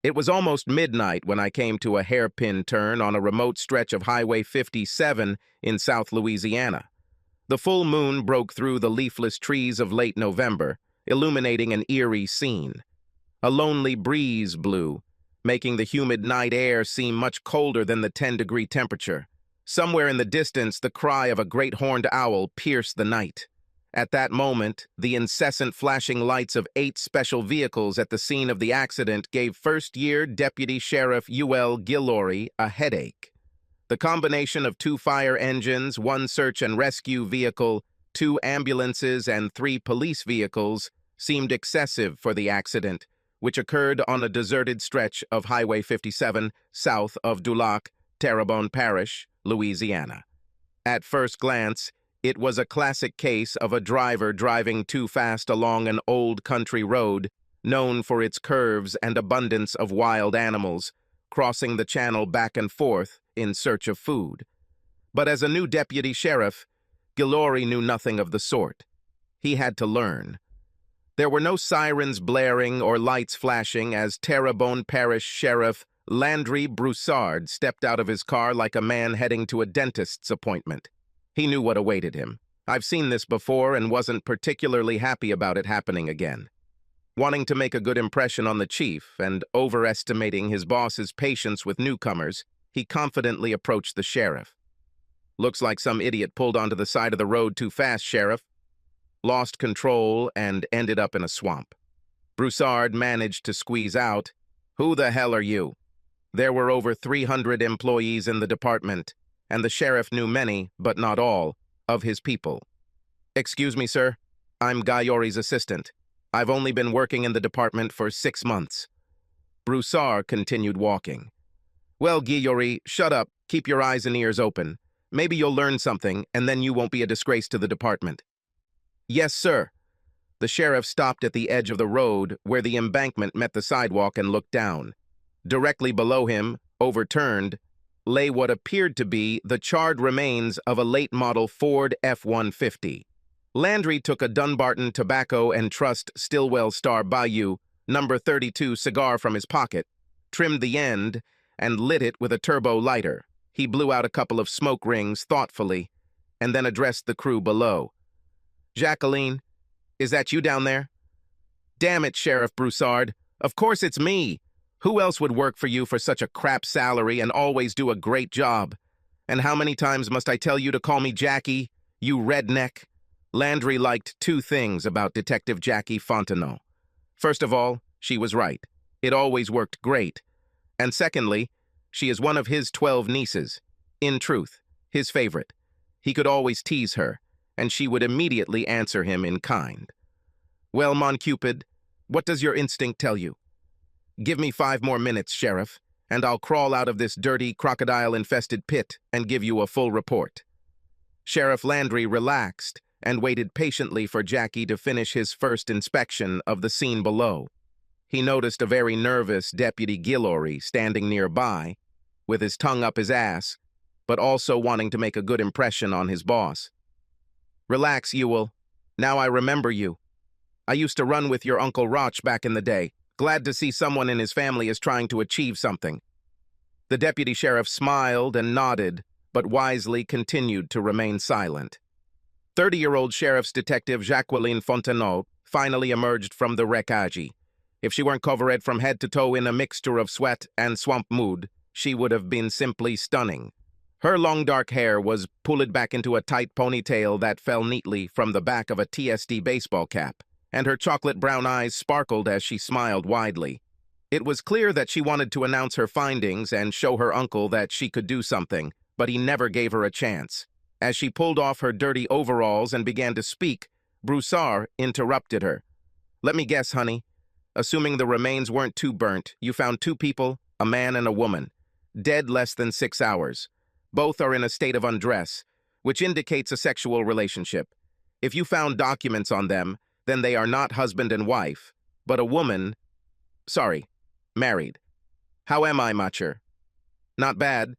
It was almost midnight when I came to a hairpin turn on a remote stretch of Highway 57 in South Louisiana. The full moon broke through the leafless trees of late November, illuminating an eerie scene. A lonely breeze blew, making the humid night air seem much colder than the 10-degree temperature. Somewhere in the distance, the cry of a great horned owl pierced the night. At that moment, the incessant flashing lights of 8 special vehicles at the scene of the accident gave first-year Deputy Sheriff U.L. Guillory a headache. The combination of 2 fire engines, 1 search and rescue vehicle, 2 ambulances, and 3 police vehicles seemed excessive for the accident, which occurred on a deserted stretch of Highway 57 south of Dulac, Terrebonne Parish, Louisiana. At first glance, it was a classic case of a driver driving too fast along an old country road, known for its curves and abundance of wild animals, crossing the channel back and forth in search of food. But as a new deputy sheriff, Guillory knew nothing of the sort. He had to learn. There were no sirens blaring or lights flashing as Terrebonne Parish Sheriff Landry Broussard stepped out of his car like a man heading to a dentist's appointment. He knew what awaited him. I've seen this before and wasn't particularly happy about it happening again. Wanting to make a good impression on the chief and overestimating his boss's patience with newcomers, he confidently approached the sheriff. "Looks like some idiot pulled onto the side of the road too fast, Sheriff. Lost control and ended up in a swamp." Broussard managed to squeeze out, "Who the hell are you?" There were over 300 employees in the department, and the sheriff knew many, but not all, of his people. "Excuse me, sir. I'm Guillory's assistant. I've only been working in the department for 6 months." Broussard continued walking. "Well, Guillory, shut up. Keep your eyes and ears open. Maybe you'll learn something, and then you won't be a disgrace to the department." "Yes, sir." The sheriff stopped at the edge of the road where the embankment met the sidewalk and looked down. Directly below him, overturned, lay what appeared to be the charred remains of a late-model Ford F-150. Landry took a Dunbarton Tobacco and Trust Stillwell Star Bayou number 32 cigar from his pocket, trimmed the end, and lit it with a turbo lighter. He blew out a couple of smoke rings thoughtfully, and then addressed the crew below. "Jacqueline, is that you down there?" "Damn it, Sheriff Broussard. Of course it's me. Who else would work for you for such a crap salary and always do a great job? And how many times must I tell you to call me Jackie, you redneck?" Landry liked 2 things about Detective Jackie Fontenot. First of all, she was right. It always worked great. And secondly, she is one of his 12 nieces. In truth, his favorite. He could always tease her, and she would immediately answer him in kind. "Well, Mon Cupid, what does your instinct tell you?" "Give me 5 more minutes, Sheriff, and I'll crawl out of this dirty, crocodile-infested pit and give you a full report." Sheriff Landry relaxed and waited patiently for Jackie to finish his first inspection of the scene below. He noticed a very nervous Deputy Guillory standing nearby, with his tongue up his ass, but also wanting to make a good impression on his boss. "Relax, Ewell. Now I remember you. I used to run with your Uncle Roch back in the day. Glad to see someone in his family is trying to achieve something." The deputy sheriff smiled and nodded, but wisely continued to remain silent. 30-year-old sheriff's detective Jacqueline Fontenot finally emerged from the wreckage. If she weren't covered from head to toe in a mixture of sweat and swamp mood, she would have been simply stunning. Her long dark hair was pulled back into a tight ponytail that fell neatly from the back of a TSD baseball cap, and her chocolate brown eyes sparkled as she smiled widely. It was clear that she wanted to announce her findings and show her uncle that she could do something, but he never gave her a chance. As she pulled off her dirty overalls and began to speak, Broussard interrupted her. "Let me guess, honey. Assuming the remains weren't too burnt, you found 2 people, a man and a woman, dead less than 6 hours. Both are in a state of undress, which indicates a sexual relationship. If you found documents on them, then they are not husband and wife, but a woman, married. How am I, Macher?" "Not bad."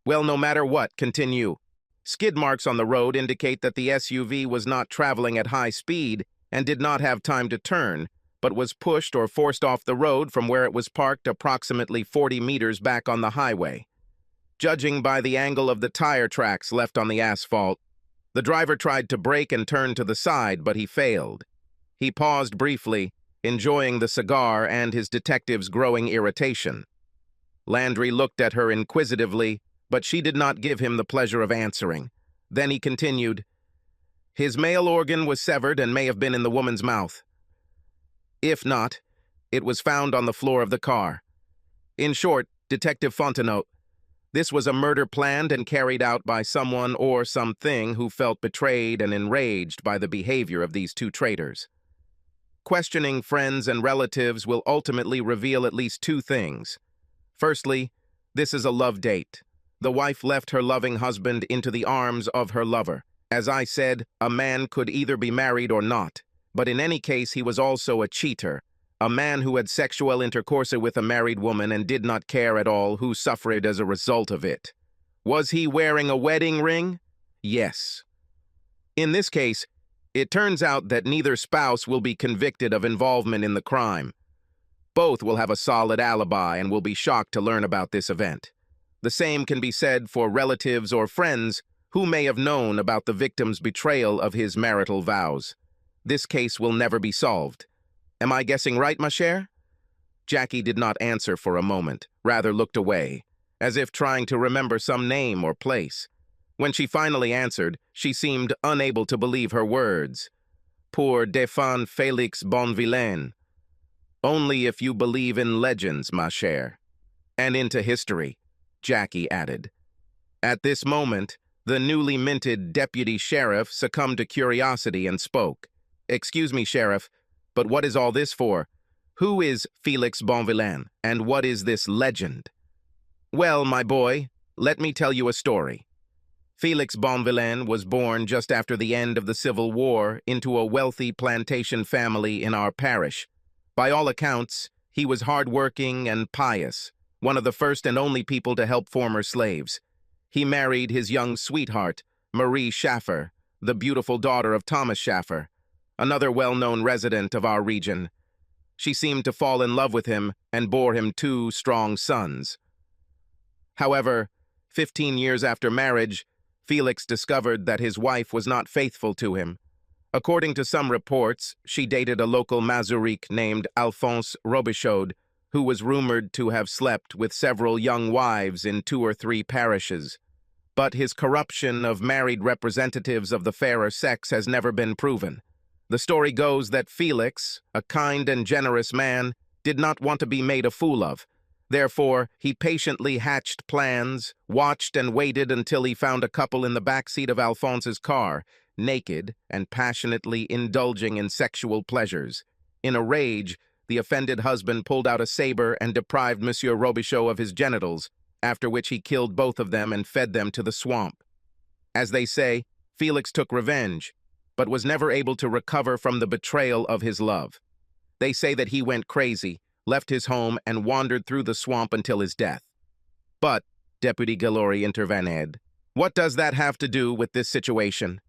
"Well, no matter what, continue. Skid marks on the road indicate that the SUV was not traveling at high speed and did not have time to turn, but was pushed or forced off the road from where it was parked approximately 40 meters back on the highway. Judging by the angle of the tire tracks left on the asphalt, the driver tried to brake and turn to the side, but he failed. He paused briefly, enjoying the cigar and his detective's growing irritation. Landry looked at her inquisitively, but she did not give him the pleasure of answering. Then he continued, "His male organ was severed and may have been in the woman's mouth. If not, it was found on the floor of the car. In short, Detective Fontenot, this was a murder planned and carried out by someone or something who felt betrayed and enraged by the behavior of these two traitors. Questioning friends and relatives will ultimately reveal at least two things. Firstly, this is a love date. The wife left her loving husband into the arms of her lover. As I said, a man could either be married or not, but in any case he was also a cheater, a man who had sexual intercourse with a married woman and did not care at all who suffered as a result of it. Was he wearing a wedding ring? Yes. In this case, it turns out that neither spouse will be convicted of involvement in the crime. Both will have a solid alibi and will be shocked to learn about this event. The same can be said for relatives or friends who may have known about the victim's betrayal of his marital vows. This case will never be solved. Am I guessing right, ma chère?" Jackie did not answer for a moment, rather looked away, as if trying to remember some name or place. When she finally answered, she seemed unable to believe her words. "Pour défendre Félix Bonvillain. Only if you believe in legends, ma chère. And into history," Jackie added. At this moment, the newly minted deputy sheriff succumbed to curiosity and spoke. "Excuse me, sheriff, but what is all this for? Who is Félix Bonvillain, and what is this legend?" "Well, my boy, let me tell you a story. Félix Bonvillain was born just after the end of the Civil War into a wealthy plantation family in our parish. By all accounts, he was hardworking and pious, one of the first and only people to help former slaves. He married his young sweetheart, Marie Schaffer, the beautiful daughter of Thomas Schaffer, another well-known resident of our region. She seemed to fall in love with him and bore him two strong sons. However, 15 years after marriage, Félix discovered that his wife was not faithful to him. According to some reports, she dated a local Mazuric named Alphonse Robichaud, who was rumored to have slept with several young wives in 2 or 3 parishes. But his corruption of married representatives of the fairer sex has never been proven. The story goes that Félix, a kind and generous man, did not want to be made a fool of. Therefore, he patiently hatched plans, watched and waited until he found a couple in the backseat of Alphonse's car, naked and passionately indulging in sexual pleasures. In a rage, the offended husband pulled out a saber and deprived Monsieur Robichaud of his genitals, after which he killed both of them and fed them to the swamp. As they say, Félix took revenge, but was never able to recover from the betrayal of his love. They say that he went crazy, left his home, and wandered through the swamp until his death. But, Deputy Galori intervened, what does that have to do with this situation?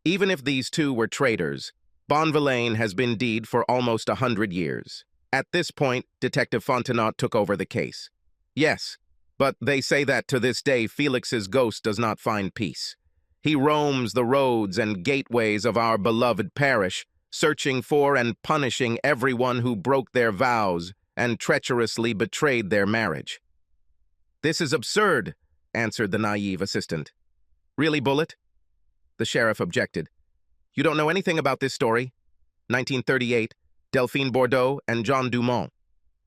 Even if these two were traitors, Bonvillain has been dead for almost 100 years. At this point, Detective Fontenot took over the case. Yes, but they say that to this day Félix's ghost does not find peace. He roams the roads and gateways of our beloved parish, searching for and punishing everyone who broke their vows and treacherously betrayed their marriage. "This is absurd," answered the naive assistant. "Really, Bullet?" The sheriff objected. "You don't know anything about this story. 1938, Delphine Bordeaux and John Dumont.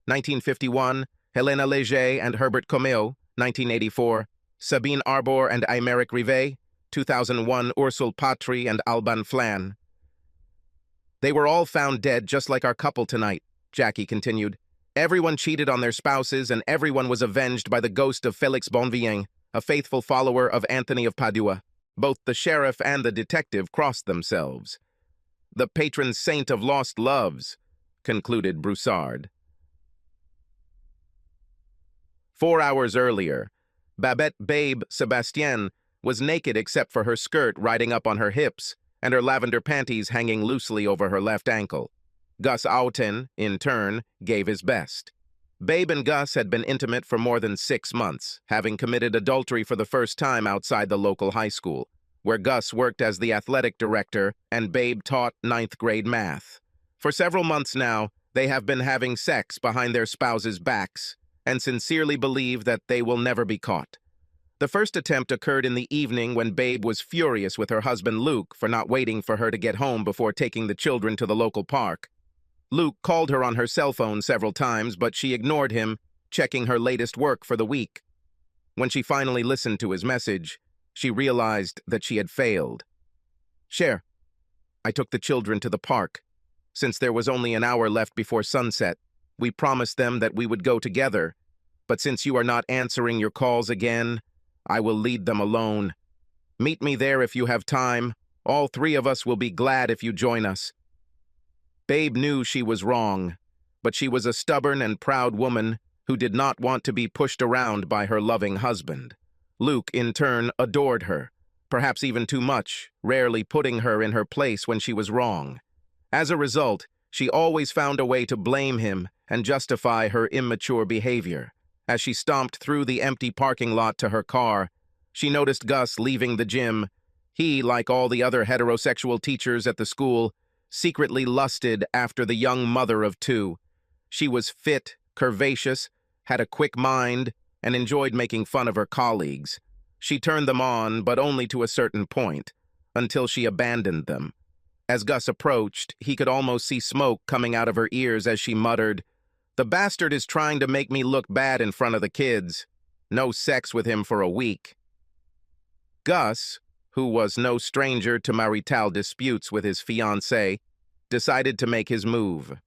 1951, Helena Léger and Herbert Comeo. 1984, Sabine Arbor and Aymeric Rivet. 2001, Ursule Patry and Alban Flan. They were all found dead just like our couple tonight," Jackie continued. "Everyone cheated on their spouses and everyone was avenged by the ghost of Félix Bonvillain, a faithful follower of Anthony of Padua. Both the sheriff and the detective crossed themselves. The patron saint of lost loves," concluded Broussard. 4 hours earlier, Babette Babe Sebastienne was naked except for her skirt riding up on her hips and her lavender panties hanging loosely over her left ankle. Gus Auten, in turn, gave his best. Babe and Gus had been intimate for more than 6 months, having committed adultery for the first time outside the local high school, where Gus worked as the athletic director and Babe taught 9th grade math. For several months now, they have been having sex behind their spouses' backs and sincerely believe that they will never be caught. The first attempt occurred in the evening when Babe was furious with her husband Luke for not waiting for her to get home before taking the children to the local park. Luke called her on her cell phone several times, but she ignored him, checking her latest work for the week. When she finally listened to his message, she realized that she had failed. "Cher, I took the children to the park. Since there was only an hour left before sunset, we promised them that we would go together. But since you are not answering your calls again, I will lead them alone. Meet me there if you have time. All 3 of us will be glad if you join us." Babe knew she was wrong, but she was a stubborn and proud woman who did not want to be pushed around by her loving husband. Luke, in turn, adored her, perhaps even too much, rarely putting her in her place when she was wrong. As a result, she always found a way to blame him and justify her immature behavior. As she stomped through the empty parking lot to her car, she noticed Gus leaving the gym. He, like all the other heterosexual teachers at the school, secretly lusted after the young mother of 2. She was fit, curvaceous, had a quick mind, and enjoyed making fun of her colleagues. She turned them on, but only to a certain point, until she abandoned them. As Gus approached, he could almost see smoke coming out of her ears as she muttered, "The bastard is trying to make me look bad in front of the kids. No sex with him for a week." Gus, who was no stranger to marital disputes with his fiancée, decided to make his move.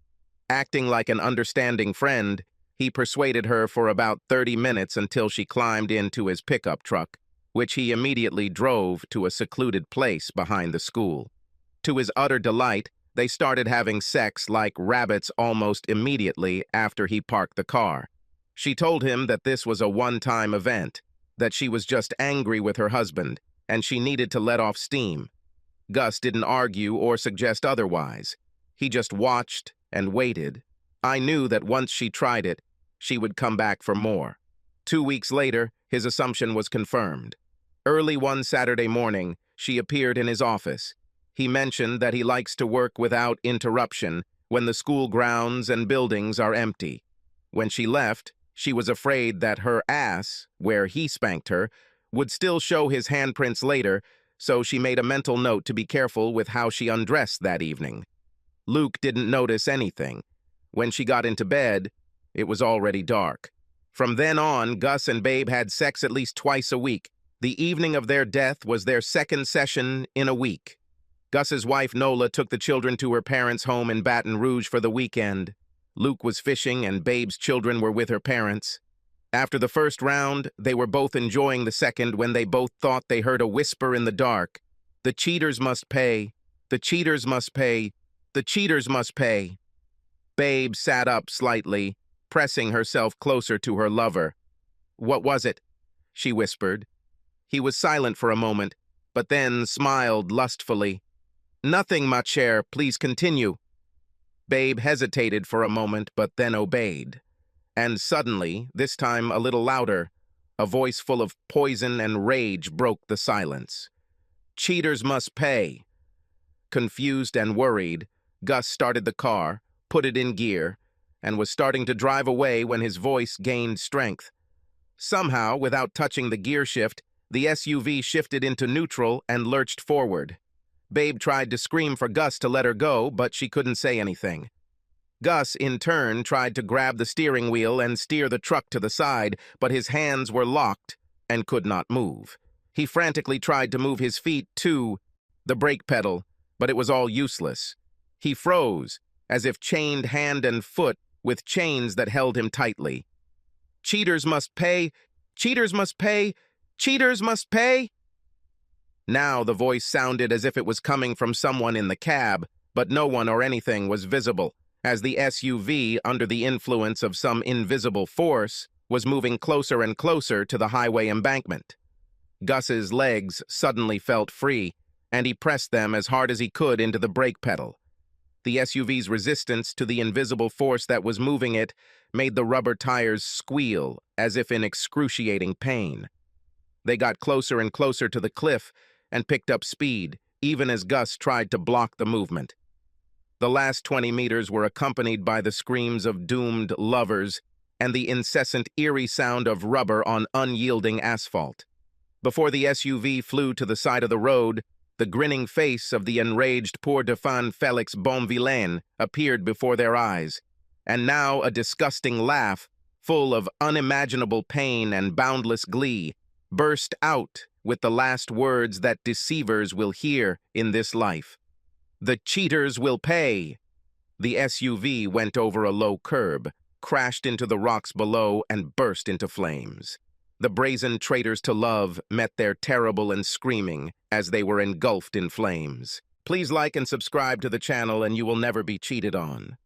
Acting like an understanding friend, he persuaded her for about 30 minutes until she climbed into his pickup truck, which he immediately drove to a secluded place behind the school. To his utter delight, they started having sex like rabbits almost immediately after he parked the car. She told him that this was a one-time event, that she was just angry with her husband, and she needed to let off steam. Gus didn't argue or suggest otherwise. He just watched and waited. I knew that once she tried it, she would come back for more. 2 weeks later, his assumption was confirmed. Early one Saturday morning, she appeared in his office. He mentioned that he likes to work without interruption when the school grounds and buildings are empty. When she left, she was afraid that her ass, where he spanked her, would still show his handprints later, so she made a mental note to be careful with how she undressed that evening. Luke didn't notice anything. When she got into bed, it was already dark. From then on, Gus and Babe had sex at least twice a week. The evening of their death was their second session in a week. Gus's wife, Nola, took the children to her parents' home in Baton Rouge for the weekend. Luke was fishing and Babe's children were with her parents. After the first round, they were both enjoying the second when they both thought they heard a whisper in the dark. "The cheaters must pay. The cheaters must pay. The cheaters must pay." Babe sat up slightly, pressing herself closer to her lover. "What was it?" she whispered. He was silent for a moment, but then smiled lustfully. "Nothing, ma chère, please continue." Babe hesitated for a moment, but then obeyed. And suddenly, this time a little louder, a voice full of poison and rage broke the silence. "Cheaters must pay." Confused and worried, Gus started the car, put it in gear, and was starting to drive away when his voice gained strength. Somehow, without touching the gear shift, the SUV shifted into neutral and lurched forward. Babe tried to scream for Gus to let her go, but she couldn't say anything. Gus, in turn, tried to grab the steering wheel and steer the truck to the side, but his hands were locked and could not move. He frantically tried to move his feet to the brake pedal, but it was all useless. He froze, as if chained hand and foot with chains that held him tightly. "Cheaters must pay! Cheaters must pay! Cheaters must pay!" Now the voice sounded as if it was coming from someone in the cab, but no one or anything was visible, as the SUV, under the influence of some invisible force, was moving closer and closer to the highway embankment. Gus's legs suddenly felt free, and he pressed them as hard as he could into the brake pedal. The SUV's resistance to the invisible force that was moving it made the rubber tires squeal as if in excruciating pain. They got closer and closer to the cliff and picked up speed, even as Gus tried to block the movement. The last 20 meters were accompanied by the screams of doomed lovers and the incessant eerie sound of rubber on unyielding asphalt. Before the SUV flew to the side of the road, the grinning face of the enraged Pour de Fan Felix Bonvillain appeared before their eyes, and now a disgusting laugh, full of unimaginable pain and boundless glee, burst out with the last words that deceivers will hear in this life. "The cheaters will pay!" The SUV went over a low curb, crashed into the rocks below, and burst into flames. The brazen traitors to love met their terrible and screaming as they were engulfed in flames. Please like and subscribe to the channel and you will never be cheated on.